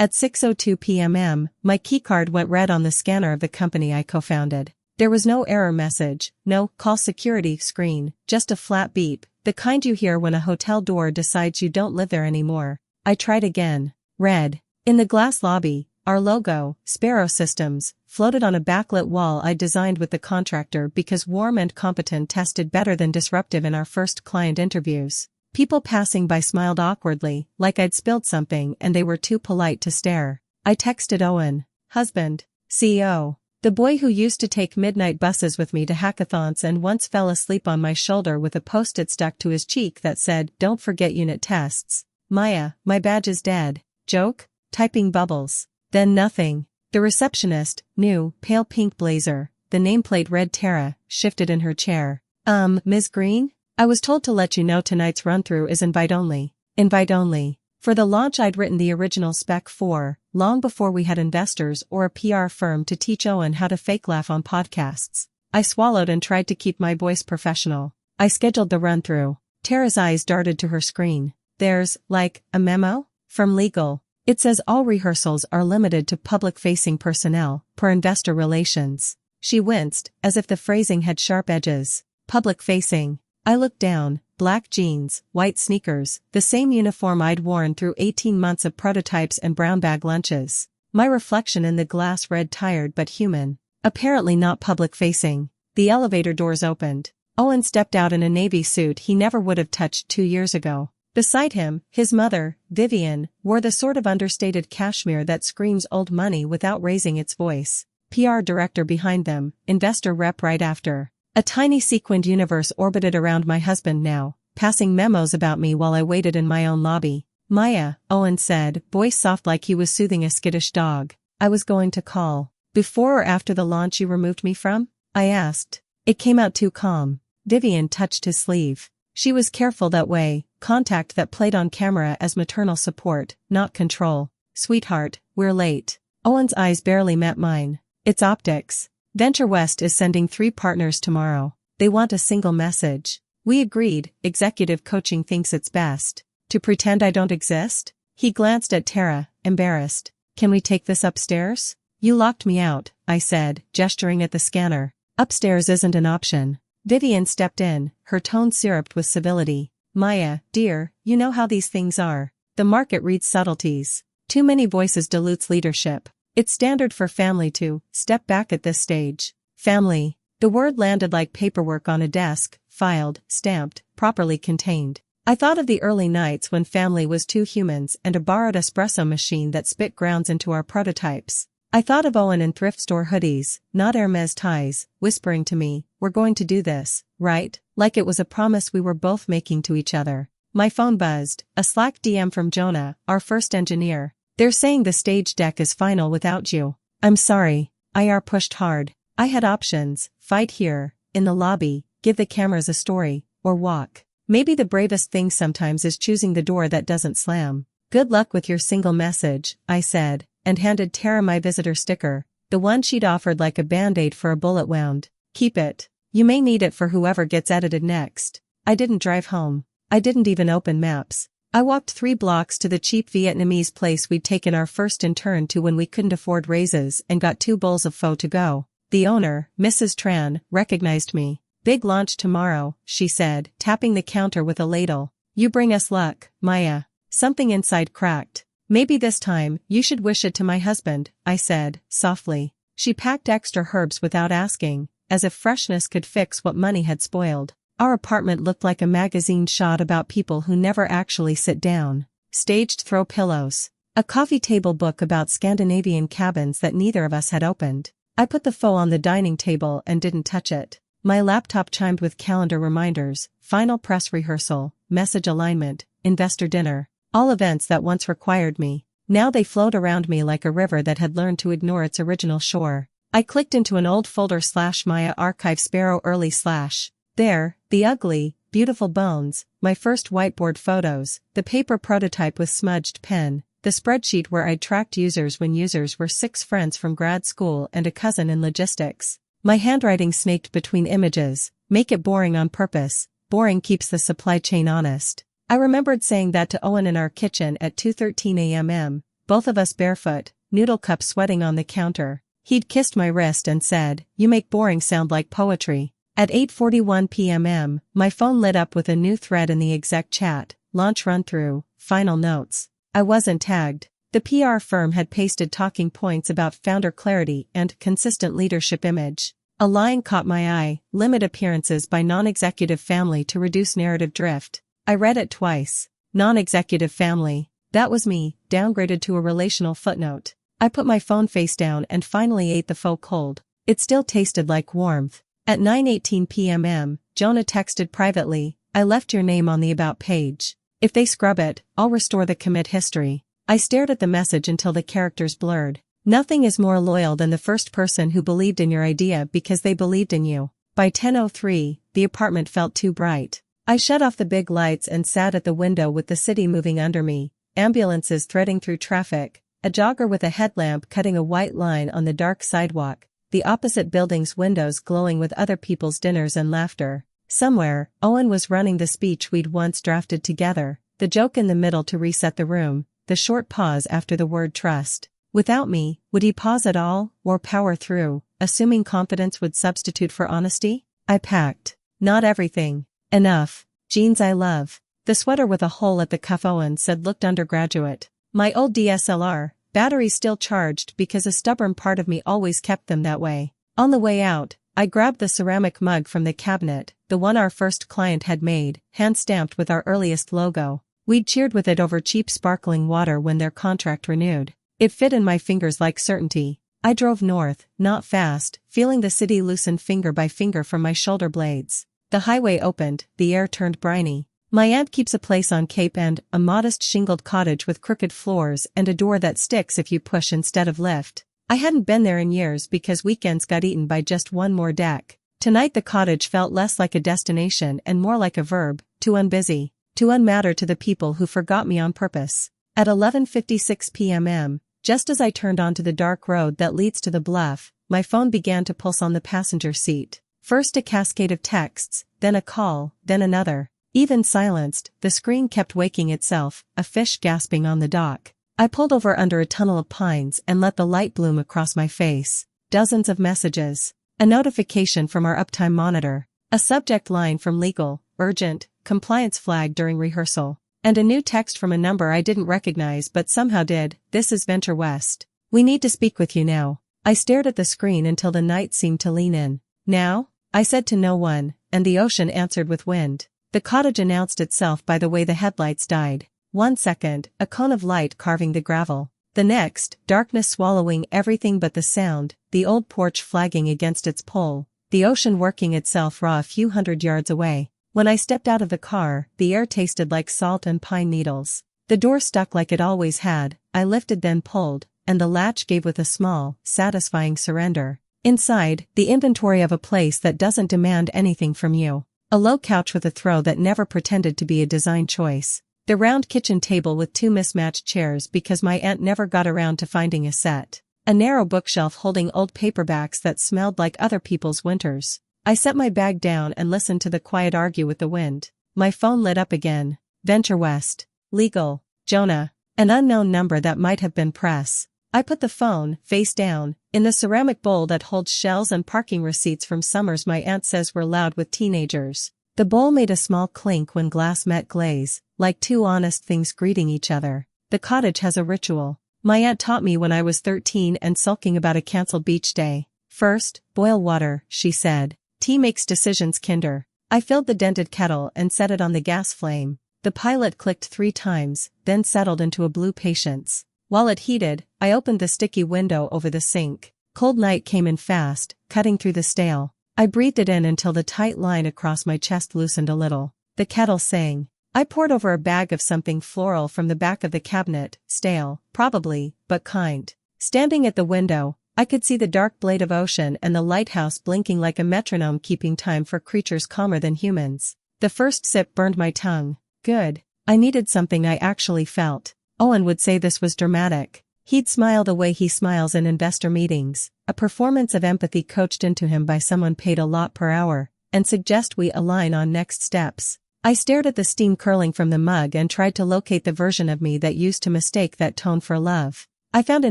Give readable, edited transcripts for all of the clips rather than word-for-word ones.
At 6:02 p.m., my keycard went red on the scanner of the company I co-founded. There was no error message, no call security screen, just a flat beep, the kind you hear when a hotel door decides you don't live there anymore. I tried again. Red. In the glass lobby, our logo, Sparrow Systems, floated on a backlit wall I designed with the contractor because warm and competent tested better than disruptive in our first client interviews. People passing by smiled awkwardly, like I'd spilled something and they were too polite to stare. I texted Owen, husband, CEO, the boy who used to take midnight buses with me to hackathons and once fell asleep on my shoulder with a post-it stuck to his cheek that said, "Don't forget unit tests." Maya, my badge is dead. Joke? Typing bubbles. Then nothing. The receptionist, new, pale pink blazer, the nameplate read Tara, shifted in her chair. Ms. Green? I was told to let you know tonight's run-through is invite only. Invite only. For the launch I'd written the original spec for, long before we had investors or a PR firm to teach Owen how to fake laugh on podcasts. I swallowed and tried to keep my voice professional. I scheduled the run-through. Tara's eyes darted to her screen. There's, like, a memo? From legal. It says all rehearsals are limited to public-facing personnel, per investor relations. She winced, as if the phrasing had sharp edges. Public-facing. I looked down, black jeans, white sneakers, the same uniform I'd worn through 18 months of prototypes and brown bag lunches. My reflection in the glass read tired but human. Apparently not public-facing. The elevator doors opened. Owen stepped out in a navy suit he never would have touched 2 years ago. Beside him, his mother, Vivian, wore the sort of understated cashmere that screams old money without raising its voice. PR director behind them, investor rep right after. A tiny sequined universe orbited around my husband now, passing memos about me while I waited in my own lobby. Maya, Owen said, voice soft like he was soothing a skittish dog. I was going to call. Before or after the launch you removed me from? I asked. It came out too calm. Vivian touched his sleeve. She was careful that way, contact that played on camera as maternal support, not control. Sweetheart, we're late. Owen's eyes barely met mine. It's optics. Venture West is sending 3 partners tomorrow. They want a single message. We agreed, executive coaching thinks it's best. To pretend I don't exist? He glanced at Tara, embarrassed. Can we take this upstairs? You locked me out, I said, gesturing at the scanner. Upstairs isn't an option. Vivian stepped in, her tone syruped with civility. Maya, dear, you know how these things are. The market reads subtleties. Too many voices dilutes leadership. It's standard for family to step back at this stage. Family. The word landed like paperwork on a desk, filed, stamped, properly contained. I thought of the early nights when family was 2 humans and a borrowed espresso machine that spit grounds into our prototypes. I thought of Owen in thrift store hoodies, not Hermes ties, whispering to me, we're going to do this, right? Like it was a promise we were both making to each other. My phone buzzed, a Slack DM from Jonah, our first engineer. They're saying the stage deck is final without you. I'm sorry. IR pushed hard. I had options, fight here, in the lobby, give the cameras a story, or walk. Maybe the bravest thing sometimes is choosing the door that doesn't slam. Good luck with your single message, I said, and handed Tara my visitor sticker, the one she'd offered like a band-aid for a bullet wound. Keep it. You may need it for whoever gets edited next. I didn't drive home. I didn't even open maps. I walked 3 blocks to the cheap Vietnamese place we'd taken our first intern to when we couldn't afford raises and got 2 bowls of pho to go. The owner, Mrs. Tran, recognized me. Big launch tomorrow, she said, tapping the counter with a ladle. You bring us luck, Maya. Something inside cracked. Maybe this time, you should wish it to my husband, I said, softly. She packed extra herbs without asking, as if freshness could fix what money had spoiled. Our apartment looked like a magazine shot about people who never actually sit down. Staged throw pillows. A coffee table book about Scandinavian cabins that neither of us had opened. I put the pho on the dining table and didn't touch it. My laptop chimed with calendar reminders, final press rehearsal, message alignment, investor dinner. All events that once required me. Now they flowed around me like a river that had learned to ignore its original shore. I clicked into an old folder /Maya archive Sparrow early / There, the ugly, beautiful bones, my first whiteboard photos, the paper prototype with smudged pen, the spreadsheet where I'd tracked users when users were 6 friends from grad school and a cousin in logistics. My handwriting snaked between images. Make it boring on purpose. Boring keeps the supply chain honest. I remembered saying that to Owen in our kitchen at 2:13 a.m. both of us barefoot, noodle cup sweating on the counter. He'd kissed my wrist and said, "You make boring sound like poetry." At 8:41 p.m., my phone lit up with a new thread in the exec chat, launch run-through, final notes. I wasn't tagged. The PR firm had pasted talking points about founder clarity and consistent leadership image. A line caught my eye, limit appearances by non-executive family to reduce narrative drift. I read it twice. Non-executive family. That was me, downgraded to a relational footnote. I put my phone face down and finally ate the faux cold. It still tasted like warmth. At 9:18 p.m., Jonah texted privately, "I left your name on the About page. If they scrub it, I'll restore the commit history." I stared at the message until the characters blurred. Nothing is more loyal than the first person who believed in your idea because they believed in you. By 10:03, the apartment felt too bright. I shut off the big lights and sat at the window with the city moving under me, ambulances threading through traffic, a jogger with a headlamp cutting a white line on the dark sidewalk, the opposite building's windows glowing with other people's dinners and laughter. Somewhere, Owen was running the speech we'd once drafted together, the joke in the middle to reset the room, the short pause after the word trust. Without me, would he pause at all, or power through, assuming confidence would substitute for honesty? I packed. Not everything. Enough. Jeans I love. The sweater with a hole at the cuff Owen said looked undergraduate. My old DSLR, batteries still charged because a stubborn part of me always kept them that way. On the way out, I grabbed the ceramic mug from the cabinet, the one our first client had made, hand-stamped with our earliest logo. We'd cheered with it over cheap sparkling water when their contract renewed. It fit in my fingers like certainty. I drove north, not fast, feeling the city loosen finger by finger from my shoulder blades. The highway opened, the air turned briny. My aunt keeps a place on Cape End, a modest shingled cottage with crooked floors and a door that sticks if you push instead of lift. I hadn't been there in years because weekends got eaten by just one more deck. Tonight the cottage felt less like a destination and more like a verb, to unbusy, to unmatter to the people who forgot me on purpose. At 11:56 p.m., just as I turned onto the dark road that leads to the bluff, my phone began to pulse on the passenger seat. First a cascade of texts, then a call, then another. Even silenced, the screen kept waking itself, a fish gasping on the dock. I pulled over under a tunnel of pines and let the light bloom across my face. Dozens of messages. A notification from our uptime monitor. A subject line from legal, urgent, compliance flag during rehearsal. And a new text from a number I didn't recognize but somehow did. "This is Venture West. We need to speak with you now." I stared at the screen until the night seemed to lean in. "Now?" I said to no one, and the ocean answered with wind. The cottage announced itself by the way the headlights died. 1 second, a cone of light carving the gravel. The next, darkness swallowing everything but the sound, the old porch flagging against its pole, the ocean working itself raw a few hundred yards away. When I stepped out of the car, the air tasted like salt and pine needles. The door stuck like it always had. I lifted then pulled, and the latch gave with a small, satisfying surrender. Inside, the inventory of a place that doesn't demand anything from you. A low couch with a throw that never pretended to be a design choice. The round kitchen table with 2 mismatched chairs because my aunt never got around to finding a set. A narrow bookshelf holding old paperbacks that smelled like other people's winters. I set my bag down and listened to the quiet argue with the wind. My phone lit up again. Venture West. Legal. Jonah. An unknown number that might have been press. I put the phone, face down, in the ceramic bowl that holds shells and parking receipts from summers my aunt says were loud with teenagers. The bowl made a small clink when glass met glaze, like two honest things greeting each other. The cottage has a ritual. My aunt taught me when I was 13 and sulking about a cancelled beach day. First, boil water, she said. Tea makes decisions kinder. I filled the dented kettle and set it on the gas flame. The pilot clicked 3 times, then settled into a blue patience. While it heated, I opened the sticky window over the sink. Cold night came in fast, cutting through the stale. I breathed it in until the tight line across my chest loosened a little. The kettle sang. I poured over a bag of something floral from the back of the cabinet, stale, probably, but kind. Standing at the window, I could see the dark blade of ocean and the lighthouse blinking like a metronome keeping time for creatures calmer than humans. The first sip burned my tongue. Good. I needed something I actually felt. Owen would say this was dramatic. He'd smile the way he smiles in investor meetings, a performance of empathy coached into him by someone paid a lot per hour, and suggest we align on next steps. I stared at the steam curling from the mug and tried to locate the version of me that used to mistake that tone for love. I found a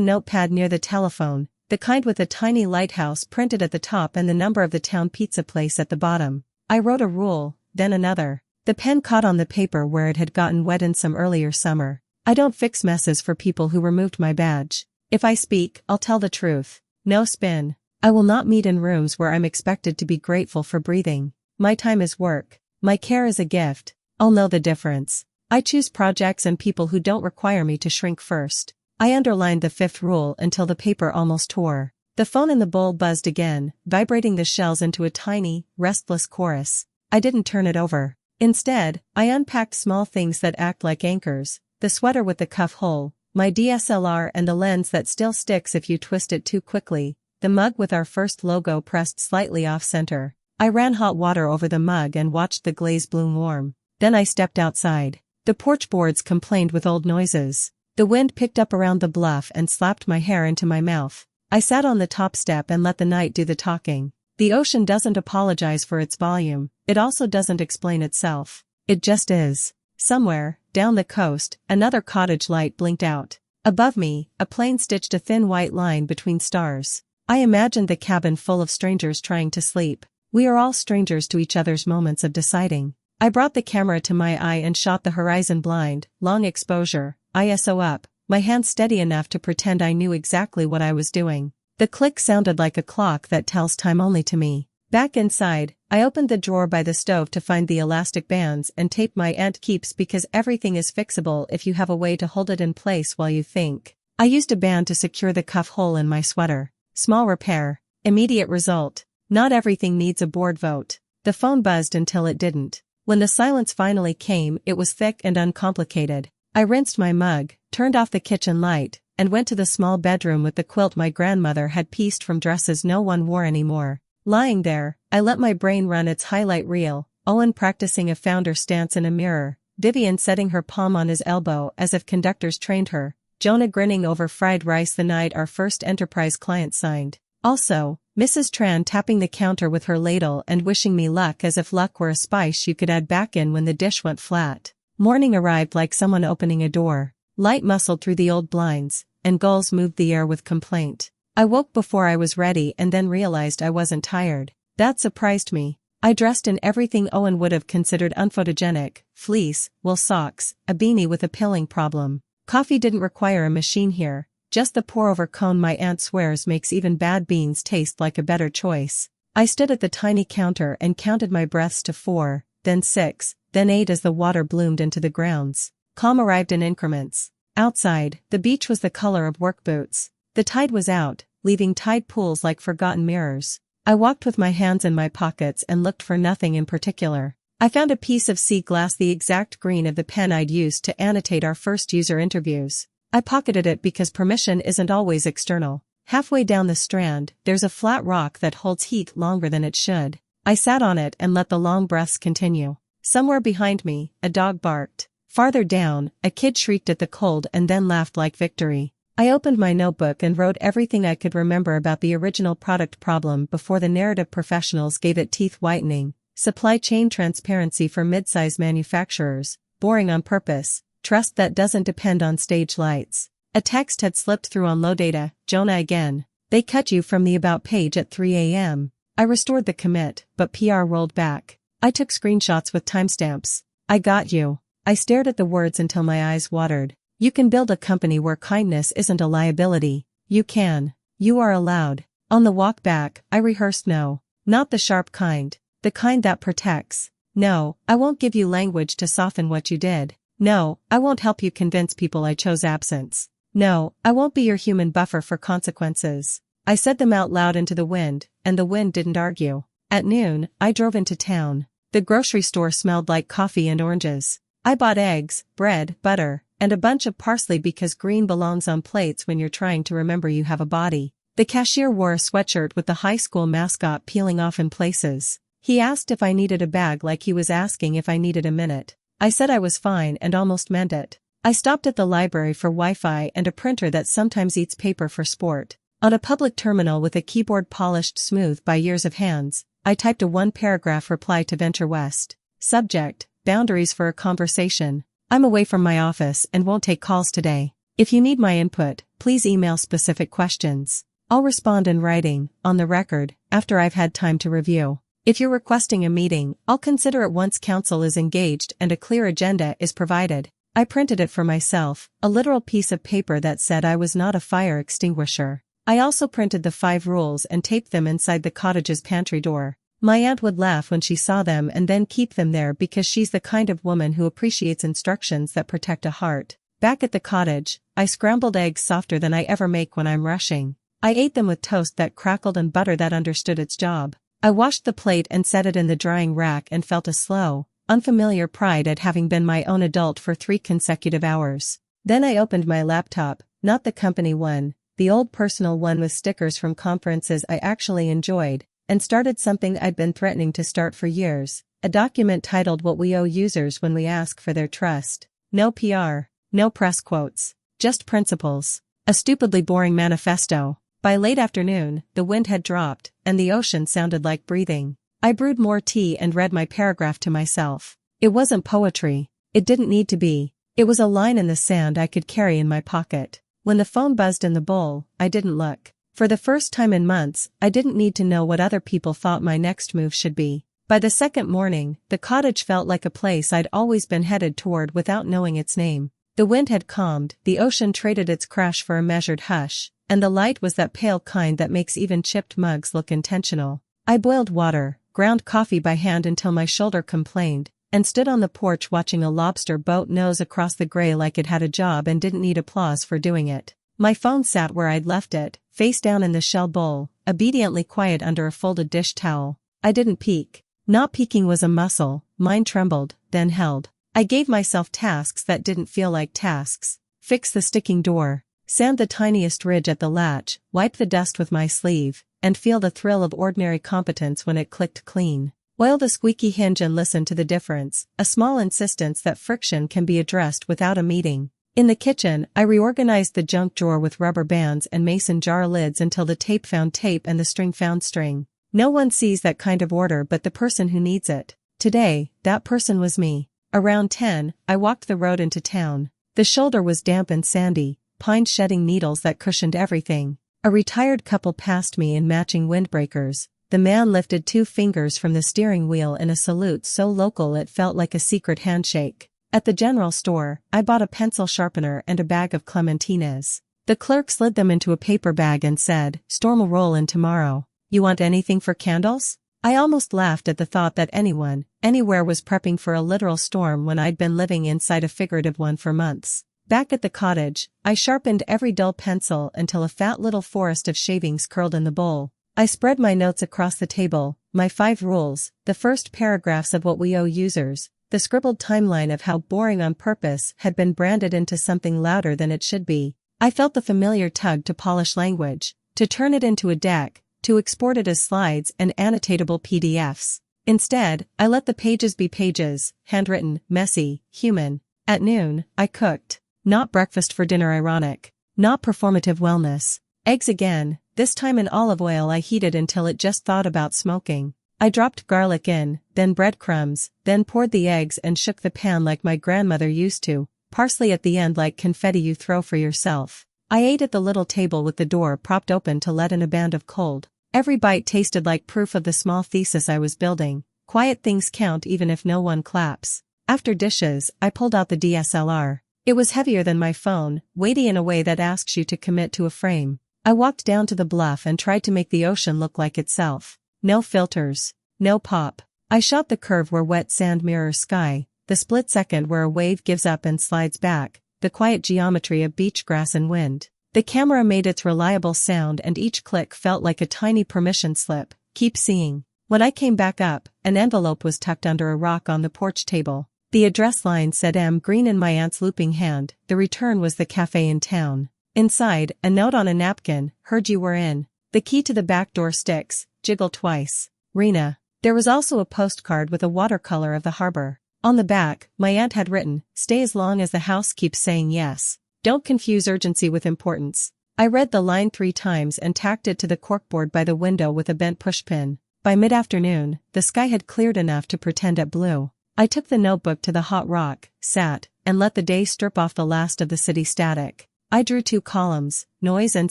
notepad near the telephone, the kind with a tiny lighthouse printed at the top and the number of the town pizza place at the bottom. I wrote a rule, then another. The pen caught on the paper where it had gotten wet in some earlier summer. I don't fix messes for people who removed my badge. If I speak, I'll tell the truth. No spin. I will not meet in rooms where I'm expected to be grateful for breathing. My time is work. My care is a gift. I'll know the difference. I choose projects and people who don't require me to shrink first. I underlined the fifth rule until the paper almost tore. The phone in the bowl buzzed again, vibrating the shells into a tiny, restless chorus. I didn't turn it over. Instead, I unpacked small things that act like anchors, the sweater with the cuff hole, my DSLR and the lens that still sticks if you twist it too quickly, the mug with our first logo pressed slightly off-center. I ran hot water over the mug and watched the glaze bloom warm. Then I stepped outside. The porch boards complained with old noises. The wind picked up around the bluff and slapped my hair into my mouth. I sat on the top step and let the night do the talking. The ocean doesn't apologize for its volume, it also doesn't explain itself. It just is. Somewhere, down the coast, another cottage light blinked out. Above me, a plane stitched a thin white line between stars. I imagined the cabin full of strangers trying to sleep. We are all strangers to each other's moments of deciding. I brought the camera to my eye and shot the horizon blind, long exposure, ISO up, my hand steady enough to pretend I knew exactly what I was doing. The click sounded like a clock that tells time only to me. Back inside, I opened the drawer by the stove to find the elastic bands and taped my ant keeps because everything is fixable if you have a way to hold it in place while you think. I used a band to secure the cuff hole in my sweater. Small repair. Immediate result. Not everything needs a board vote. The phone buzzed until it didn't. When the silence finally came, it was thick and uncomplicated. I rinsed my mug, turned off the kitchen light, and went to the small bedroom with the quilt my grandmother had pieced from dresses no one wore anymore. Lying there, I let my brain run its highlight reel, Owen practicing a founder stance in a mirror, Vivian setting her palm on his elbow as if conductors trained her, Jonah grinning over fried rice the night our first enterprise client signed. Also, Mrs. Tran tapping the counter with her ladle and wishing me luck as if luck were a spice you could add back in when the dish went flat. Morning arrived like someone opening a door. Light muscled through the old blinds, and gulls moved the air with complaint. I woke before I was ready and then realized I wasn't tired. That surprised me. I dressed in everything Owen would have considered unphotogenic: fleece, wool socks, a beanie with a pilling problem. Coffee didn't require a machine here, just the pour-over cone my aunt swears makes even bad beans taste like a better choice. I stood at the tiny counter and counted my breaths to 4, then 6, then 8 as the water bloomed into the grounds. Calm arrived in increments. Outside, the beach was the color of work boots. The tide was out, leaving tide pools like forgotten mirrors. I walked with my hands in my pockets and looked for nothing in particular. I found a piece of sea glass the exact green of the pen I'd used to annotate our first user interviews. I pocketed it because permission isn't always external. Halfway down the strand, there's a flat rock that holds heat longer than it should. I sat on it and let the long breaths continue. Somewhere behind me, a dog barked. Farther down, a kid shrieked at the cold and then laughed like victory. I opened my notebook and wrote everything I could remember about the original product problem before the narrative professionals gave it teeth whitening. Supply chain transparency for mid-size manufacturers, boring on purpose, trust that doesn't depend on stage lights. A text had slipped through on low data, Jonah again. They cut you from the about page at 3 a.m. I restored the commit, but PR rolled back. I took screenshots with timestamps. I got you. I stared at the words until my eyes watered. You can build a company where kindness isn't a liability. You can. You are allowed. On the walk back, I rehearsed no. Not the sharp kind. The kind that protects. No, I won't give you language to soften what you did. No, I won't help you convince people I chose absence. No, I won't be your human buffer for consequences. I said them out loud into the wind, and the wind didn't argue. At noon, I drove into town. The grocery store smelled like coffee and oranges. I bought eggs, bread, butter, and a bunch of parsley because green belongs on plates when you're trying to remember you have a body. The cashier wore a sweatshirt with the high school mascot peeling off in places. He asked if I needed a bag like he was asking if I needed a minute. I said I was fine and almost meant it. I stopped at the library for Wi-Fi and a printer that sometimes eats paper for sport. On a public terminal with a keyboard polished smooth by years of hands, I typed a one-paragraph reply to Venture West. Subject: boundaries for a conversation. I'm away from my office and won't take calls today. If you need my input, please email specific questions. I'll respond in writing, on the record, after I've had time to review. If you're requesting a meeting, I'll consider it once counsel is engaged and a clear agenda is provided. I printed it for myself, a literal piece of paper that said I was not a fire extinguisher. I also printed the 5 rules and taped them inside the cottage's pantry door. My aunt would laugh when she saw them and then keep them there because she's the kind of woman who appreciates instructions that protect a heart. Back at the cottage, I scrambled eggs softer than I ever make when I'm rushing. I ate them with toast that crackled and butter that understood its job. I washed the plate and set it in the drying rack and felt a slow, unfamiliar pride at having been my own adult for 3 consecutive hours. Then I opened my laptop, not the company one, the old personal one with stickers from conferences I actually enjoyed, and started something I'd been threatening to start for years, a document titled What We Owe Users When We Ask for Their Trust. No PR, no press quotes, just principles. A stupidly boring manifesto. By late afternoon, the wind had dropped, and the ocean sounded like breathing. I brewed more tea and read my paragraph to myself. It wasn't poetry. It didn't need to be. It was a line in the sand I could carry in my pocket. When the phone buzzed in the bowl, I didn't look. For the first time in months, I didn't need to know what other people thought my next move should be. By the second morning, the cottage felt like a place I'd always been headed toward without knowing its name. The wind had calmed, the ocean traded its crash for a measured hush, and the light was that pale kind that makes even chipped mugs look intentional. I boiled water, ground coffee by hand until my shoulder complained, and stood on the porch watching a lobster boat nose across the gray like it had a job and didn't need applause for doing it. My phone sat where I'd left it, face down in the shell bowl, obediently quiet under a folded dish towel. I didn't peek. Not peeking was a muscle, mine trembled, then held. I gave myself tasks that didn't feel like tasks. Fix the sticking door. Sand the tiniest ridge at the latch, wipe the dust with my sleeve, and feel the thrill of ordinary competence when it clicked clean. Oil the squeaky hinge and listen to the difference, a small insistence that friction can be addressed without a meeting. In the kitchen, I reorganized the junk drawer with rubber bands and mason jar lids until the tape found tape and the string found string. No one sees that kind of order but the person who needs it. Today, that person was me. Around 10, I walked the road into town. The shoulder was damp and sandy, pine shedding needles that cushioned everything. A retired couple passed me in matching windbreakers. The man lifted 2 fingers from the steering wheel in a salute so local it felt like a secret handshake. At the general store, I bought a pencil sharpener and a bag of clementines. The clerk slid them into a paper bag and said, "Storm will roll in tomorrow. You want anything for candles?" I almost laughed at the thought that anyone, anywhere was prepping for a literal storm when I'd been living inside a figurative one for months. Back at the cottage, I sharpened every dull pencil until a fat little forest of shavings curled in the bowl. I spread my notes across the table, my 5 rules, the first paragraphs of What We Owe Users, the scribbled timeline of how boring on purpose had been branded into something louder than it should be. I felt the familiar tug to polish language, to turn it into a deck, to export it as slides and annotatable PDFs. Instead, I let the pages be pages, handwritten, messy, human. At noon, I cooked. Not breakfast for dinner ironic. Not performative wellness. Eggs again, this time in olive oil I heated until it just thought about smoking. I dropped garlic in, then breadcrumbs, then poured the eggs and shook the pan like my grandmother used to, parsley at the end like confetti you throw for yourself. I ate at the little table with the door propped open to let in a band of cold. Every bite tasted like proof of the small thesis I was building. Quiet things count even if no one claps. After dishes, I pulled out the DSLR. It was heavier than my phone, weighty in a way that asks you to commit to a frame. I walked down to the bluff and tried to make the ocean look like itself. No filters. No pop. I shot the curve where wet sand mirrors sky, the split second where a wave gives up and slides back, the quiet geometry of beach grass and wind. The camera made its reliable sound and each click felt like a tiny permission slip. Keep seeing. When I came back up, an envelope was tucked under a rock on the porch table. The address line said M. Green in my aunt's looping hand. The return was the cafe in town. Inside, a note on a napkin, "Heard you were in. The key to the back door sticks, jiggle twice. Rena." There was also a postcard with a watercolor of the harbor. On the back, my aunt had written, "Stay as long as the house keeps saying yes. Don't confuse urgency with importance." I read the line 3 times and tacked it to the corkboard by the window with a bent pushpin. By mid-afternoon, the sky had cleared enough to pretend it blue. I took the notebook to the hot rock, sat, and let the day strip off the last of the city static. I drew 2 columns, noise and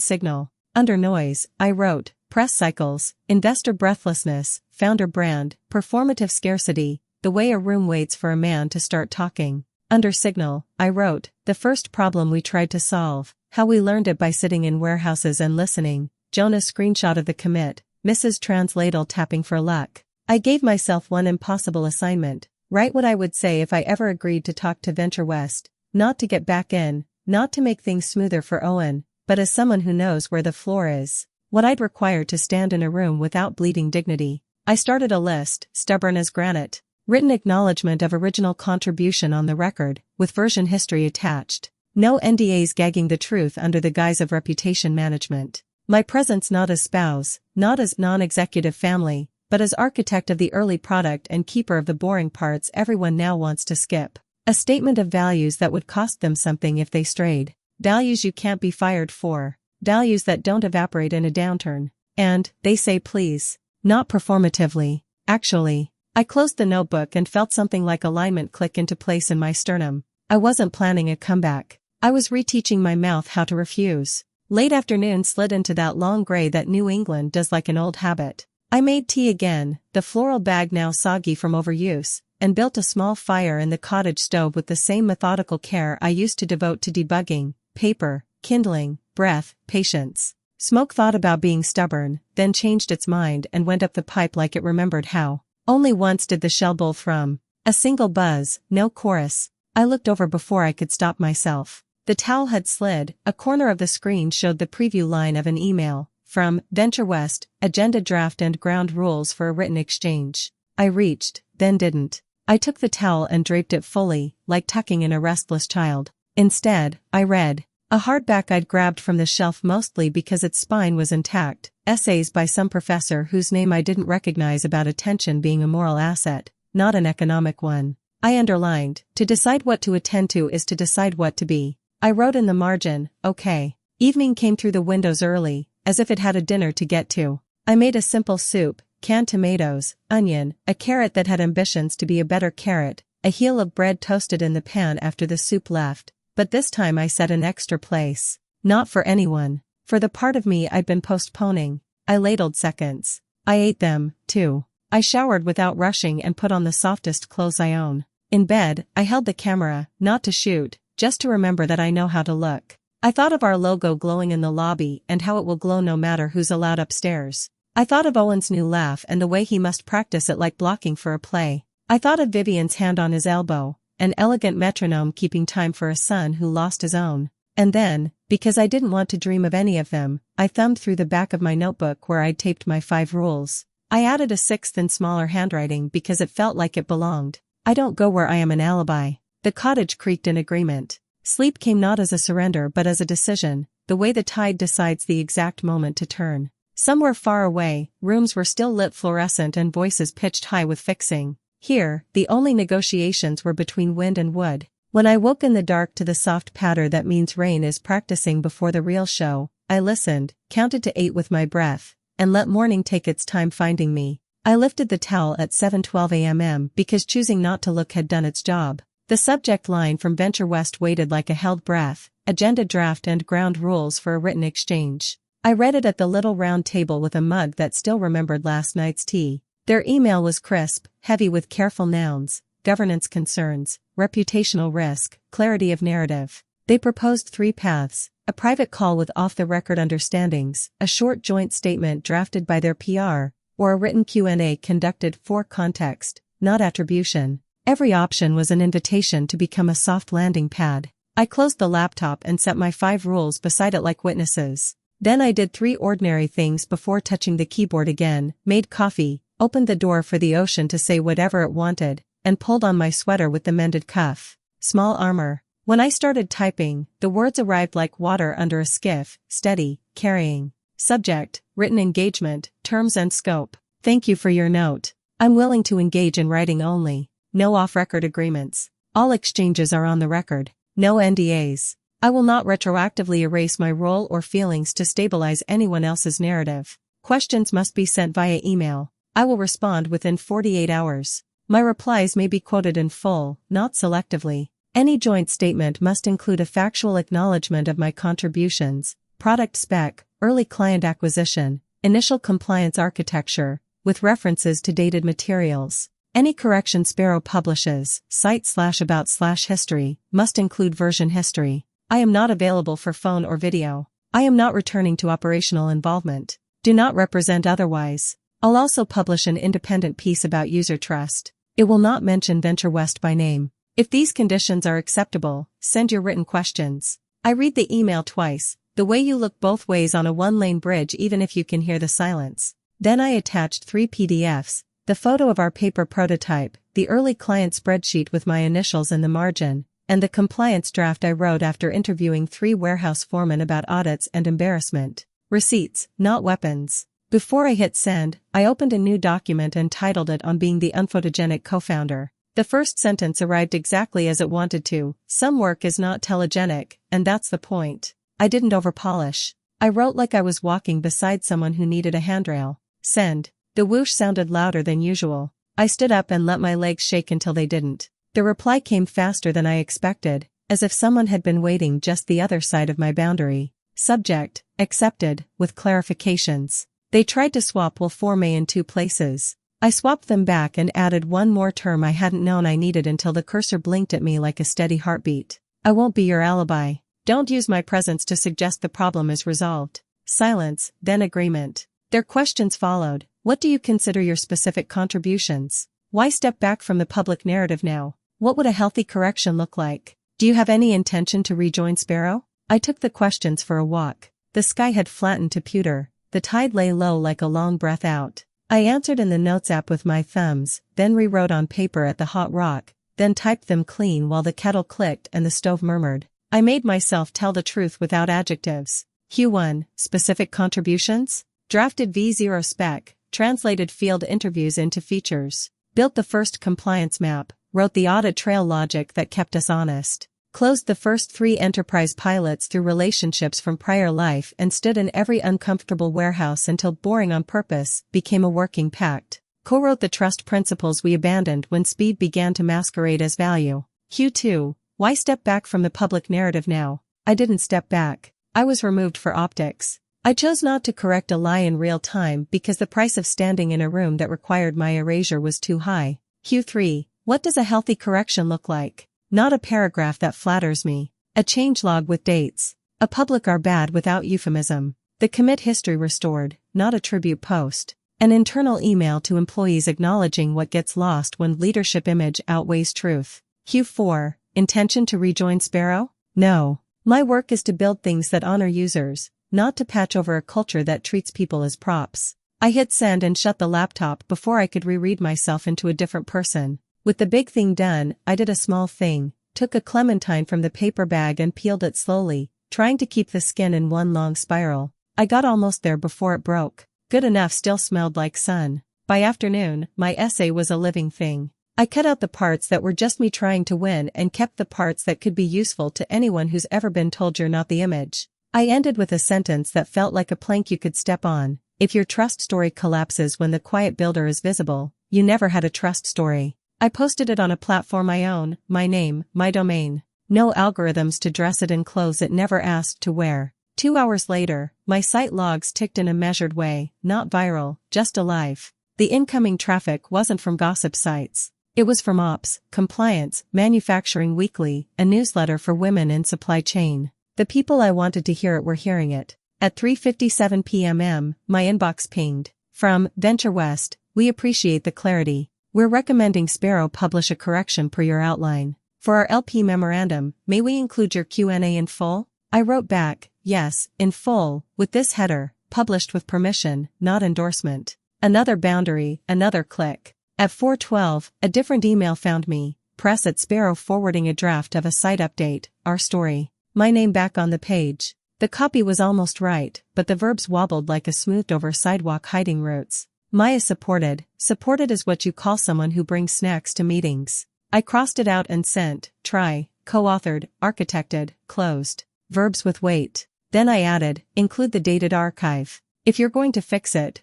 signal. Under noise, I wrote, press cycles, investor breathlessness, founder brand, performative scarcity, the way a room waits for a man to start talking. Under signal, I wrote, the first problem we tried to solve, how we learned it by sitting in warehouses and listening. Jonah's screenshot of the commit, Mrs. Transladle tapping for luck. I gave myself one impossible assignment. Write what I would say if I ever agreed to talk to Venture West, not to get back in, not to make things smoother for Owen, but as someone who knows where the floor is. What I'd require to stand in a room without bleeding dignity. I started a list, stubborn as granite. Written acknowledgement of original contribution on the record, with version history attached. No NDAs gagging the truth under the guise of reputation management. My presence not as spouse, not as non-executive family, but as architect of the early product and keeper of the boring parts everyone now wants to skip. A statement of values that would cost them something if they strayed. Values you can't be fired for. Values that don't evaporate in a downturn. And, they say please. Not performatively. Actually. I closed the notebook and felt something like alignment click into place in my sternum. I wasn't planning a comeback. I was reteaching my mouth how to refuse. Late afternoon slid into that long gray that New England does like an old habit. I made tea again, the floral bag now soggy from overuse, and built a small fire in the cottage stove with the same methodical care I used to devote to debugging, paper, kindling, breath, patience. Smoke thought about being stubborn, then changed its mind and went up the pipe like it remembered how. Only once did the shell bowl thrum. A single buzz, no chorus. I looked over before I could stop myself. The towel had slid, a corner of the screen showed the preview line of an email. From Venture West, agenda draft and ground rules for a written exchange. I reached, then didn't. I took the towel and draped it fully, like tucking in a restless child. Instead, I read. A hardback I'd grabbed from the shelf mostly because its spine was intact. Essays by some professor whose name I didn't recognize about attention being a moral asset, not an economic one. I underlined, to decide what to attend to is to decide what to be. I wrote in the margin, okay. Evening came through the windows early, as if it had a dinner to get to. I made a simple soup, canned tomatoes, onion, a carrot that had ambitions to be a better carrot, a heel of bread toasted in the pan after the soup left, but this time I set an extra place. Not for anyone. For the part of me I'd been postponing. I ladled seconds. I ate them, too. I showered without rushing and put on the softest clothes I own. In bed, I held the camera, not to shoot, just to remember that I know how to look. I thought of our logo glowing in the lobby and how it will glow no matter who's allowed upstairs. I thought of Owen's new laugh and the way he must practice it like blocking for a play. I thought of Vivian's hand on his elbow, an elegant metronome keeping time for a son who lost his own. And then, because I didn't want to dream of any of them, I thumbed through the back of my notebook where I'd taped my 5 rules. I added a 6th in smaller handwriting because it felt like it belonged. I don't go where I am an alibi. The cottage creaked in agreement. Sleep came not as a surrender but as a decision, the way the tide decides the exact moment to turn. Somewhere far away, rooms were still lit fluorescent and voices pitched high with fixing. Here, the only negotiations were between wind and wood. When I woke in the dark to the soft patter that means rain is practicing before the real show, I listened, counted to 8 with my breath, and let morning take its time finding me. I lifted the towel at 7:12 a.m. because choosing not to look had done its job. The subject line from Venture West waited like a held breath, agenda draft and ground rules for a written exchange. I read it at the little round table with a mug that still remembered last night's tea. Their email was crisp, heavy with careful nouns, governance concerns, reputational risk, clarity of narrative. They proposed 3 paths, a private call with off-the-record understandings, a short joint statement drafted by their PR, or a written Q&A conducted for context, not attribution. Every option was an invitation to become a soft landing pad. I closed the laptop and set my 5 rules beside it like witnesses. Then I did 3 ordinary things before touching the keyboard again, made coffee, opened the door for the ocean to say whatever it wanted, and pulled on my sweater with the mended cuff. Small armor. When I started typing, the words arrived like water under a skiff, steady, carrying. Subject, written engagement, terms and scope. Thank you for your note. I'm willing to engage in writing only. No off-record agreements. All exchanges are on the record. No NDAs. I will not retroactively erase my role or feelings to stabilize anyone else's narrative. Questions must be sent via email. I will respond within 48 hours. My replies may be quoted in full, not selectively. Any joint statement must include a factual acknowledgement of my contributions, product spec, early client acquisition, initial compliance architecture, with references to dated materials. Any correction Sparrow publishes, site/about/history, must include version history. I am not available for phone or video. I am not returning to operational involvement. Do not represent otherwise. I'll also publish an independent piece about user trust. It will not mention VentureWest by name. If these conditions are acceptable, send your written questions. I read the email twice, the way you look both ways on a one-lane bridge even if you can hear the silence. Then I attached 3 PDFs, the photo of our paper prototype, the early client spreadsheet with my initials in the margin, and the compliance draft I wrote after interviewing 3 warehouse foremen about audits and embarrassment. Receipts, not weapons. Before I hit send, I opened a new document and titled it on being the unphotogenic co-founder. The first sentence arrived exactly as it wanted to. Some work is not telegenic, and that's the point. I didn't overpolish. I wrote like I was walking beside someone who needed a handrail. Send. The whoosh sounded louder than usual. I stood up and let my legs shake until they didn't. The reply came faster than I expected, as if someone had been waiting just the other side of my boundary. Subject, accepted, with clarifications. They tried to swap will form in 2 places. I swapped them back and added one more term I hadn't known I needed until the cursor blinked at me like a steady heartbeat. I won't be your alibi. Don't use my presence to suggest the problem is resolved. Silence, then agreement. Their questions followed. What do you consider your specific contributions? Why step back from the public narrative now? What would a healthy correction look like? Do you have any intention to rejoin Sparrow? I took the questions for a walk. The sky had flattened to pewter. The tide lay low like a long breath out. I answered in the notes app with my thumbs, then rewrote on paper at the hot rock, then typed them clean while the kettle clicked and the stove murmured. I made myself tell the truth without adjectives. Q1, specific contributions? Drafted V0 spec, translated field interviews into features. Built the first compliance map, wrote the audit trail logic that kept us honest. Closed the first 3 enterprise pilots through relationships from prior life and stood in every uncomfortable warehouse until boring on purpose became a working pact. Co-wrote the trust principles we abandoned when speed began to masquerade as value. Q2, why step back from the public narrative now? I didn't step back. I was removed for optics. I chose not to correct a lie in real time because the price of standing in a room that required my erasure was too high. Q3, what does a healthy correction look like? Not a paragraph that flatters me. A changelog with dates. A public are bad without euphemism. The commit history restored, not a tribute post. An internal email to employees acknowledging what gets lost when leadership image outweighs truth. Q4, intention to rejoin Sparrow? No. My work is to build things that honor users, not to patch over a culture that treats people as props. I hit send and shut the laptop before I could reread myself into a different person. With the big thing done, I did a small thing, took a clementine from the paper bag and peeled it slowly, trying to keep the skin in one long spiral. I got almost there before it broke. Good enough still smelled like sun. By afternoon, my essay was a living thing. I cut out the parts that were just me trying to win and kept the parts that could be useful to anyone who's ever been told you're not the image. I ended with a sentence that felt like a plank you could step on. If your trust story collapses when the quiet builder is visible, you never had a trust story. I posted it on a platform I own, my name, my domain. No algorithms to dress it in clothes it never asked to wear. 2 hours later, my site logs ticked in a measured way, not viral, just alive. The incoming traffic wasn't from gossip sites. It was from Ops, Compliance, Manufacturing Weekly, a newsletter for women in supply chain. The people I wanted to hear it were hearing it. At 3:57 p.m. my inbox pinged. From VentureWest, we appreciate the clarity. We're recommending Sparrow publish a correction per your outline. For our LP memorandum, may we include your Q&A in full? I wrote back, yes, in full, with this header, published with permission, not endorsement. Another boundary, another click. At 4:12, a different email found me, press at Sparrow forwarding a draft of a site update, our story. My name back on the page. The copy was almost right, but the verbs wobbled like a smoothed-over sidewalk hiding roots. Maya supported. Supported is what you call someone who brings snacks to meetings. I crossed it out and sent, try, co-authored, architected, closed. Verbs with weight. Then I added, include the dated archive. If you're going to fix it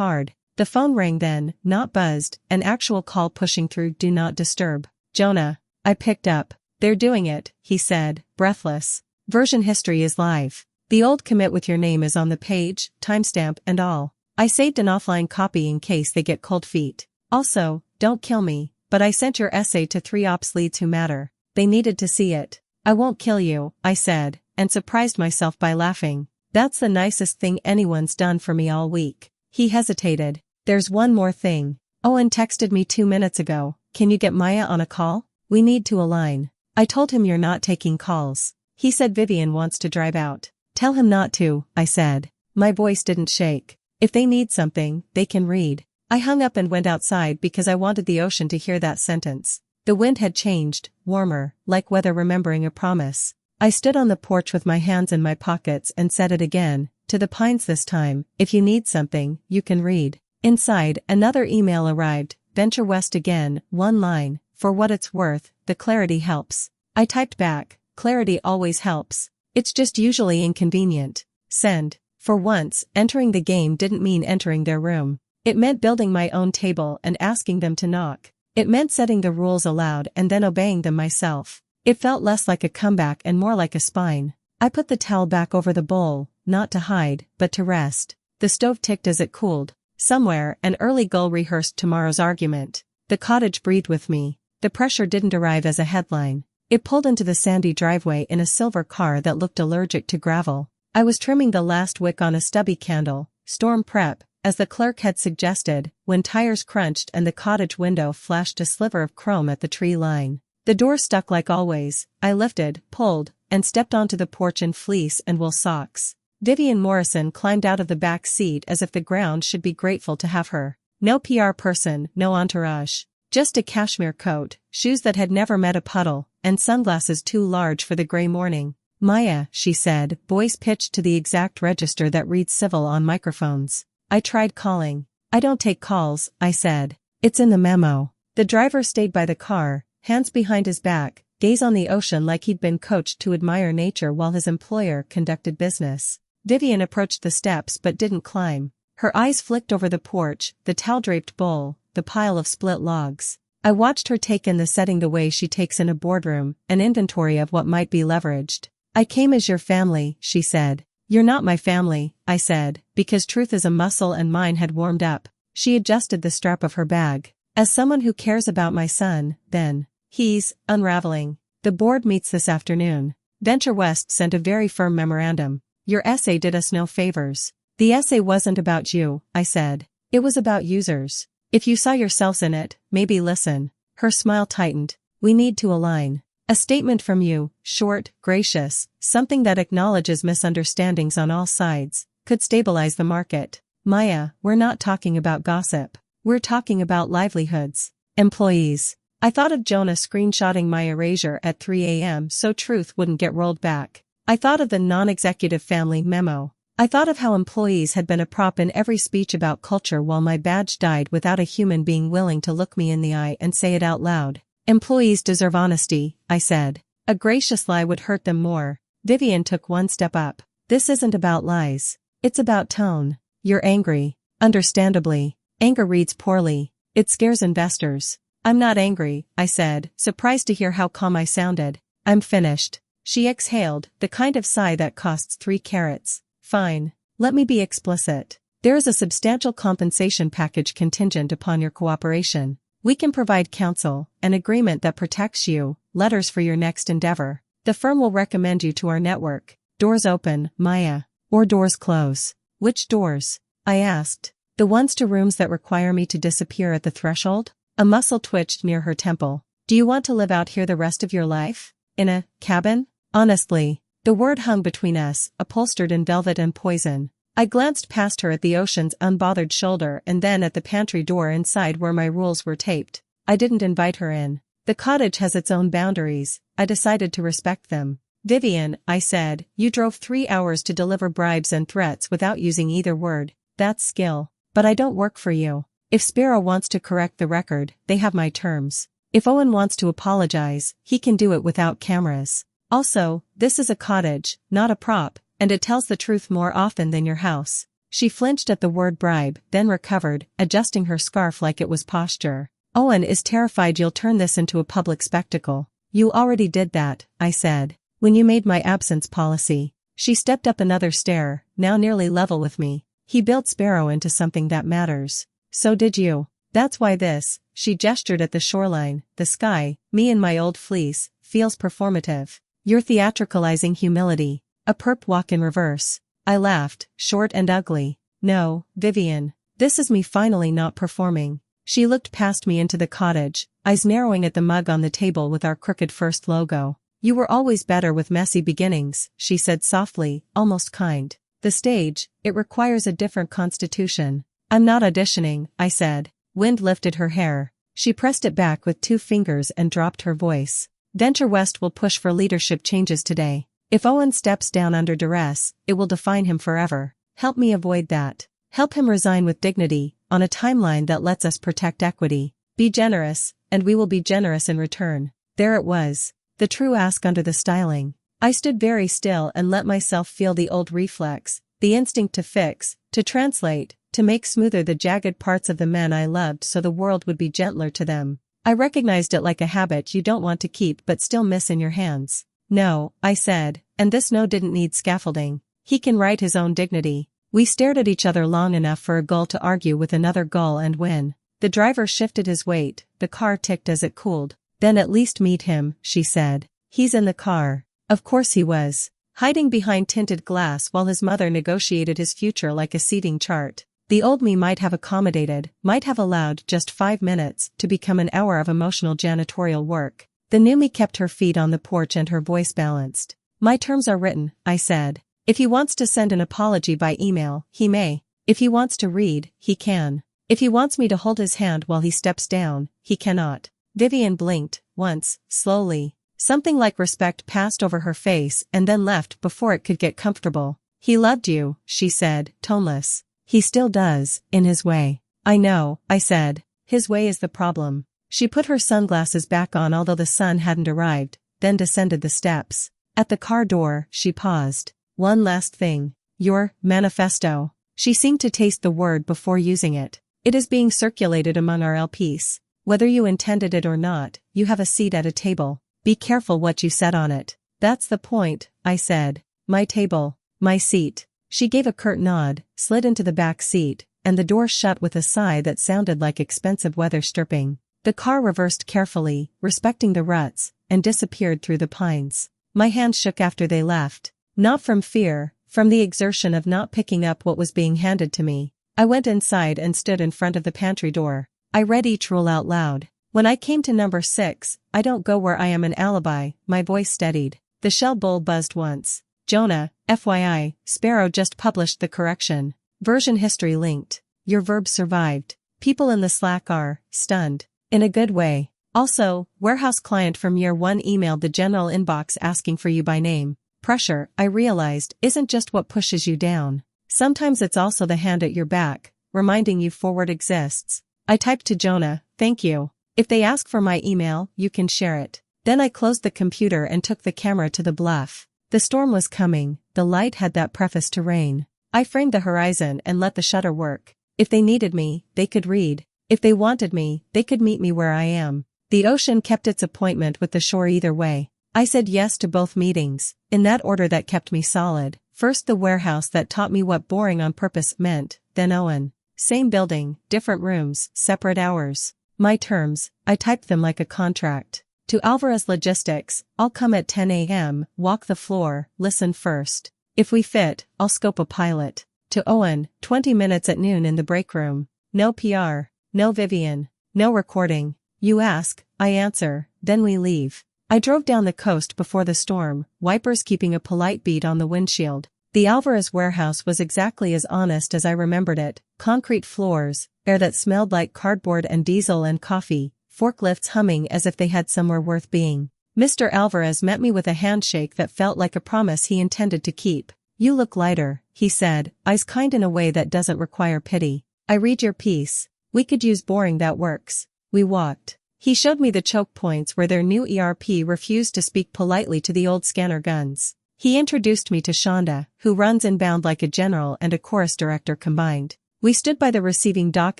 hard. The phone rang then, not buzzed, an actual call pushing through Do Not Disturb. Jonah. I picked up. They're doing it, he said, breathless. Version history is live. The old commit with your name is on the page, timestamp and all. I saved an offline copy in case they get cold feet. Also, don't kill me, but I sent your essay to 3 ops leads who matter. They needed to see it. I won't kill you, I said, and surprised myself by laughing. That's the nicest thing anyone's done for me all week. He hesitated. There's one more thing. Owen texted me 2 minutes ago. Can you get Maya on a call? We need to align. I told him you're not taking calls. He said Vivian wants to drive out. Tell him not to, I said. My voice didn't shake. If they need something, they can read. I hung up and went outside because I wanted the ocean to hear that sentence. The wind had changed, warmer, like weather remembering a promise. I stood on the porch with my hands in my pockets and said it again, to the pines this time, if you need something, you can read. Inside, another email arrived, Venture West again, 1 line, for what it's worth, the clarity helps. I typed back, clarity always helps. It's just usually inconvenient. Send. For once, entering the game didn't mean entering their room. It meant building my own table and asking them to knock. It meant setting the rules aloud and then obeying them myself. It felt less like a comeback and more like a spine. I put the towel back over the bowl, not to hide, but to rest. The stove ticked as it cooled. Somewhere, an early gull rehearsed tomorrow's argument. The cottage breathed with me. The pressure didn't arrive as a headline. It pulled into the sandy driveway in a silver car that looked allergic to gravel. I was trimming the last wick on a stubby candle, storm prep, as the clerk had suggested, when tires crunched and the cottage window flashed a sliver of chrome at the tree line. The door stuck like always. I lifted, pulled, and stepped onto the porch in fleece and wool socks. Vivian Morrison climbed out of the back seat as if the ground should be grateful to have her. No PR person, no entourage. Just a cashmere coat, shoes that had never met a puddle, and sunglasses too large for the gray morning. Maya, she said, voice pitched to the exact register that reads civil on microphones. I tried calling. I don't take calls, I said. It's in the memo. The driver stayed by the car, hands behind his back, gaze on the ocean like he'd been coached to admire nature while his employer conducted business. Vivian approached the steps but didn't climb. Her eyes flicked over the porch, the towel-draped bowl, the pile of split logs. I watched her take in the setting the way she takes in a boardroom, an inventory of what might be leveraged. I came as your family, she said. You're not my family, I said, because truth is a muscle and mine had warmed up. She adjusted the strap of her bag. As someone who cares about my son, then. He's unraveling. The board meets this afternoon. Venture West sent a very firm memorandum. Your essay did us no favors. The essay wasn't about you, I said. It was about users. If you saw yourselves in it, maybe listen. Her smile tightened. We need to align. A statement from you, short, gracious, something that acknowledges misunderstandings on all sides, could stabilize the market. Maya, we're not talking about gossip. We're talking about livelihoods. Employees. I thought of Jonah screenshotting my erasure at 3 a.m. so truth wouldn't get rolled back. I thought of the non-executive family memo. I thought of how employees had been a prop in every speech about culture while my badge died without a human being willing to look me in the eye and say it out loud. Employees deserve honesty, I said. A gracious lie would hurt them more. Vivian took one step up. This isn't about lies. It's about tone. You're angry. Understandably. Anger reads poorly. It scares investors. I'm not angry, I said, surprised to hear how calm I sounded. I'm finished. She exhaled, the kind of sigh that costs 3 carats. Fine. Let me be explicit. There is a substantial compensation package contingent upon your cooperation. We can provide counsel, an agreement that protects you, letters for your next endeavor. The firm will recommend you to our network. Doors open, Maya. Or doors close. Which doors? I asked. The ones to rooms that require me to disappear at the threshold? A muscle twitched near her temple. Do you want to live out here the rest of your life? In a cabin? Honestly. The word hung between us, upholstered in velvet and poison. I glanced past her at the ocean's unbothered shoulder and then at the pantry door inside where my rules were taped. I didn't invite her in. The cottage has its own boundaries. I decided to respect them. Vivian, I said, you drove 3 hours to deliver bribes and threats without using either word. That's skill. But I don't work for you. If Spiro wants to correct the record, they have my terms. If Owen wants to apologize, he can do it without cameras. Also, this is a cottage, not a prop, and it tells the truth more often than your house. She flinched at the word bribe, then recovered, adjusting her scarf like it was posture. Owen is terrified you'll turn this into a public spectacle. You already did that, I said, when you made my absence policy. She stepped up another stair, now nearly level with me. He built Sparrow into something that matters. So did you. That's why this, she gestured at the shoreline, the sky, me in my old fleece, feels performative. You're theatricalizing humility. A perp walk in reverse. I laughed, short and ugly. No, Vivian. This is me finally not performing. She looked past me into the cottage, eyes narrowing at the mug on the table with our crooked first logo. You were always better with messy beginnings, she said softly, almost kind. The stage, it requires a different constitution. I'm not auditioning, I said. Wind lifted her hair. She pressed it back with 2 fingers and dropped her voice. Venture West will push for leadership changes today. If Owen steps down under duress, it will define him forever. Help me avoid that. Help him resign with dignity, on a timeline that lets us protect equity. Be generous, and we will be generous in return. There it was. The true ask under the styling. I stood very still and let myself feel the old reflex, the instinct to fix, to translate, to make smoother the jagged parts of the men I loved so the world would be gentler to them. I recognized it like a habit you don't want to keep but still miss in your hands. No, I said, and this no didn't need scaffolding. He can write his own dignity. We stared at each other long enough for a gull to argue with another gull and win. The driver shifted his weight, the car ticked as it cooled. Then at least meet him, she said. He's in the car. Of course he was. Hiding behind tinted glass while his mother negotiated his future like a seating chart. The old me might have accommodated, might have allowed just 5 minutes to become an hour of emotional janitorial work. The new me kept her feet on the porch and her voice balanced. My terms are written, I said. If he wants to send an apology by email, he may. If he wants to read, he can. If he wants me to hold his hand while he steps down, he cannot. Vivian blinked, once, slowly. Something like respect passed over her face and then left before it could get comfortable. He loved you, she said, toneless. He still does, in his way. I know, I said. His way is the problem. She put her sunglasses back on although the sun hadn't arrived, then descended the steps. At the car door, she paused. One last thing. Your manifesto. She seemed to taste the word before using it. It is being circulated among our LPs. Whether you intended it or not, you have a seat at a table. Be careful what you set on it. That's the point, I said. My table. My seat. She gave a curt nod, slid into the back seat, and the door shut with a sigh that sounded like expensive weather stripping. The car reversed carefully, respecting the ruts, and disappeared through the pines. My hand shook after they left. Not from fear, from the exertion of not picking up what was being handed to me. I went inside and stood in front of the pantry door. I read each rule out loud. When I came to number 6, I don't go where I am an alibi, my voice steadied. The shell bowl buzzed once. Jonah, FYI, Sparrow just published the correction. Version history linked. Your verb survived. People in the Slack are stunned. In a good way. Also, warehouse client from year 1 emailed the general inbox asking for you by name. Pressure, I realized, isn't just what pushes you down. Sometimes it's also the hand at your back, reminding you forward exists. I typed to Jonah, thank you. If they ask for my email, you can share it. Then I closed the computer and took the camera to the bluff. The storm was coming, the light had that preface to rain. I framed the horizon and let the shutter work. If they needed me, they could read. If they wanted me, they could meet me where I am. The ocean kept its appointment with the shore either way. I said yes to both meetings, in that order that kept me solid. First the warehouse that taught me what boring on purpose meant, then Owen. Same building, different rooms, separate hours. My terms, I typed them like a contract. To Alvarez Logistics, I'll come at 10 a.m., walk the floor, listen first. If we fit, I'll scope a pilot. To Owen, 20 minutes at noon in the break room. No PR, no Vivian, no recording. You ask, I answer, then we leave. I drove down the coast before the storm, wipers keeping a polite beat on the windshield. The Alvarez warehouse was exactly as honest as I remembered it. Concrete floors, air that smelled like cardboard and diesel and coffee, forklifts humming as if they had somewhere worth being. Mr. Alvarez met me with a handshake that felt like a promise he intended to keep. You look lighter, he said, eyes kind in a way that doesn't require pity. I read your piece. We could use boring that works. We walked. He showed me the choke points where their new ERP refused to speak politely to the old scanner guns. He introduced me to Shonda, who runs Inbound like a general and a chorus director combined. We stood by the receiving dock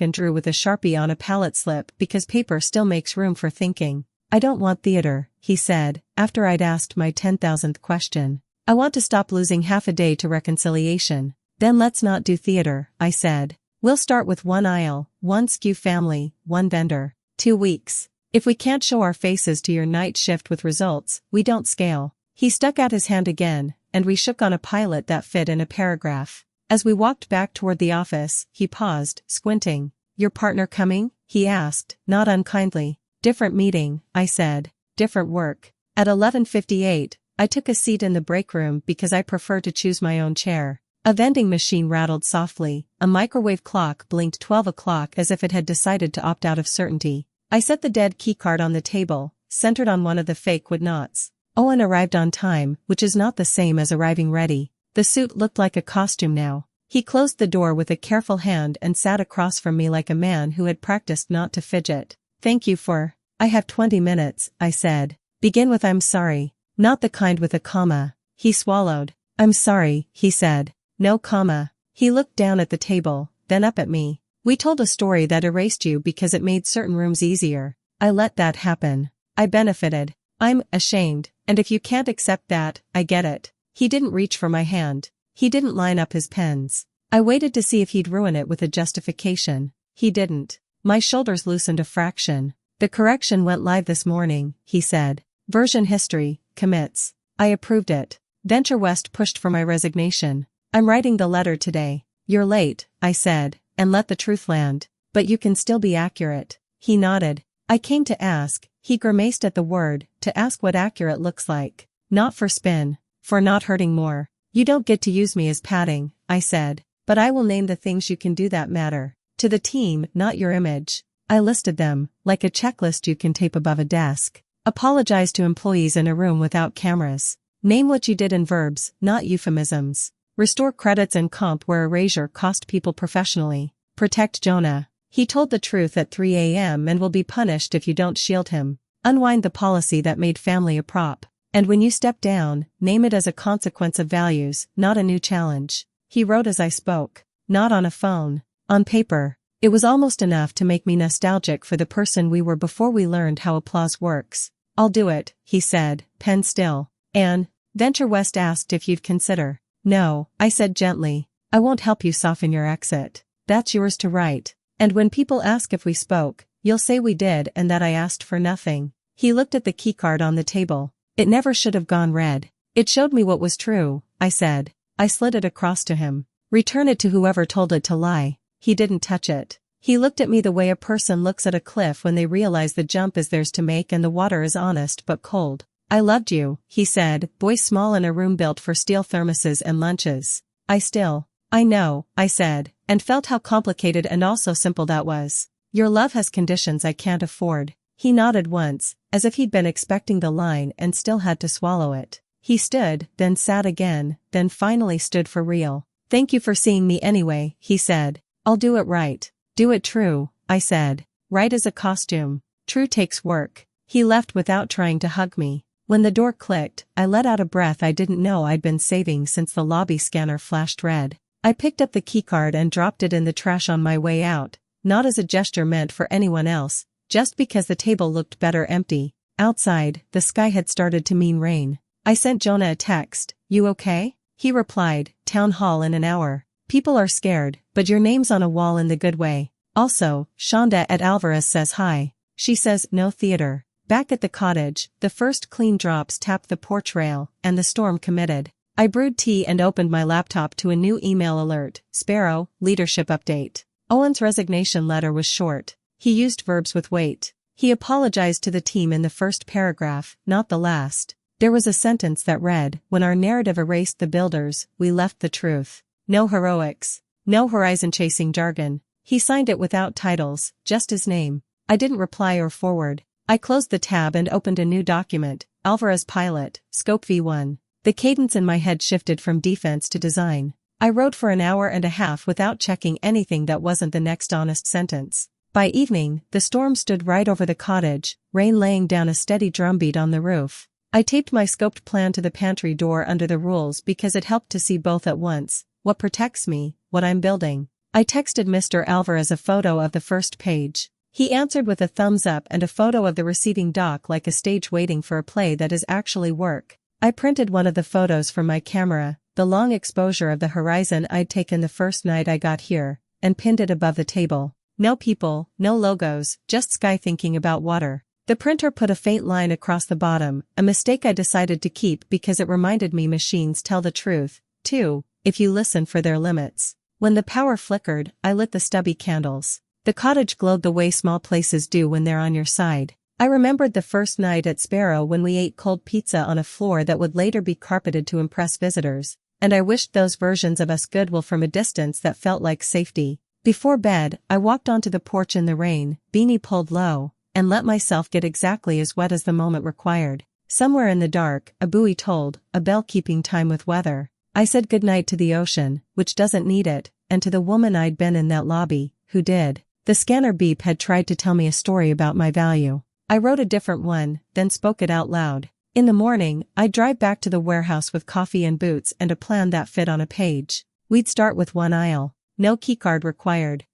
and drew with a Sharpie on a palette slip because paper still makes room for thinking. I don't want theater, he said, after I'd asked my 10,000th question. I want to stop losing half a day to reconciliation. Then let's not do theater, I said. We'll start with one aisle, one SKU family, one vendor. 2 weeks. If we can't show our faces to your night shift with results, we don't scale. He stuck out his hand again, and we shook on a pilot that fit in a paragraph. As we walked back toward the office, he paused, squinting. Your partner coming? He asked, not unkindly. Different meeting, I said. Different work. At 11:58, I took a seat in the break room because I prefer to choose my own chair. A vending machine rattled softly, a microwave clock blinked 12 o'clock as if it had decided to opt out of certainty. I set the dead keycard on the table, centered on one of the fake wood knots. Owen arrived on time, which is not the same as arriving ready. The suit looked like a costume now. He closed the door with a careful hand and sat across from me like a man who had practiced not to fidget. Thank you for. I have 20 minutes, I said. Begin with I'm sorry. Not the kind with a comma. He swallowed. I'm sorry, he said. No comma. He looked down at the table, then up at me. We told a story that erased you because it made certain rooms easier. I let that happen. I benefited. I'm ashamed, and if you can't accept that, I get it. He didn't reach for my hand. He didn't line up his pens. I waited to see if he'd ruin it with a justification. He didn't. My shoulders loosened a fraction. The correction went live this morning, he said. Version history, commits. I approved it. Venture West pushed for my resignation. I'm writing the letter today. You're late, I said, and let the truth land. But you can still be accurate. He nodded. I came to ask, he grimaced at the word, to ask what accurate looks like. Not for spin. For not hurting more. You don't get to use me as padding, I said. But I will name the things you can do that matter. To the team, not your image. I listed them, like a checklist you can tape above a desk. Apologize to employees in a room without cameras. Name what you did in verbs, not euphemisms. Restore credits and comp where erasure cost people professionally. Protect Jonah. He told the truth at 3 a.m. and will be punished if you don't shield him. Unwind the policy that made family a prop. And when you step down, name it as a consequence of values, not a new challenge. He wrote as I spoke. Not on a phone. On paper. It was almost enough to make me nostalgic for the person we were before we learned how applause works. I'll do it, he said, pen still. Anne, Venture West asked if you'd consider. No, I said gently. I won't help you soften your exit. That's yours to write. And when people ask if we spoke, you'll say we did and that I asked for nothing. He looked at the keycard on the table. It never should have gone red. It showed me what was true, I said. I slid it across to him. Return it to whoever told it to lie. He didn't touch it. He looked at me the way a person looks at a cliff when they realize the jump is theirs to make and the water is honest but cold. I loved you, he said, voice small in a room built for steel thermoses and lunches. I know, I said, and felt how complicated and also simple that was. Your love has conditions I can't afford. He nodded once, as if he'd been expecting the line and still had to swallow it. He stood, then sat again, then finally stood for real. Thank you for seeing me anyway, he said. I'll do it right. Do it true, I said. Right as a costume. True takes work. He left without trying to hug me. When the door clicked, I let out a breath I didn't know I'd been saving since the lobby scanner flashed red. I picked up the keycard and dropped it in the trash on my way out, not as a gesture meant for anyone else, just because the table looked better empty. Outside, the sky had started to mean rain. I sent Jonah a text, "You okay?" He replied, "Town hall in an hour. People are scared, but your name's on a wall in the good way. Also, Shonda at Alvarez says hi. She says no theater." Back at the cottage, the first clean drops tapped the porch rail, and the storm committed. I brewed tea and opened my laptop to a new email alert. Sparrow, leadership update. Owen's resignation letter was short. He used verbs with weight. He apologized to the team in the first paragraph, not the last. There was a sentence that read, "When our narrative erased the builders, we left the truth." No heroics. No horizon-chasing jargon. He signed it without titles, just his name. I didn't reply or forward. I closed the tab and opened a new document, Alvarez Pilot, Scope V1. The cadence in my head shifted from defense to design. I wrote for an hour and a half without checking anything that wasn't the next honest sentence. By evening, the storm stood right over the cottage, rain laying down a steady drumbeat on the roof. I taped my scoped plan to the pantry door under the rules because it helped to see both at once, what protects me, what I'm building. I texted Mr. Alvarez a photo of the first page. He answered with a thumbs up and a photo of the receiving dock like a stage waiting for a play that is actually work. I printed one of the photos from my camera, the long exposure of the horizon I'd taken the first night I got here, and pinned it above the table. No people, no logos, just sky thinking about water. The printer put a faint line across the bottom, a mistake I decided to keep because it reminded me machines tell the truth, too, if you listen for their limits. When the power flickered, I lit the stubby candles. The cottage glowed the way small places do when they're on your side. I remembered the first night at Sparrow when we ate cold pizza on a floor that would later be carpeted to impress visitors, and I wished those versions of us goodwill from a distance that felt like safety. Before bed, I walked onto the porch in the rain, beanie pulled low, and let myself get exactly as wet as the moment required. Somewhere in the dark, a buoy told, a bell keeping time with weather. I said goodnight to the ocean, which doesn't need it, and to the woman I'd been in that lobby, who did. The scanner beep had tried to tell me a story about my value. I wrote a different one, then spoke it out loud. In the morning, I'd drive back to the warehouse with coffee and boots and a plan that fit on a page. We'd start with one aisle. No keycard required.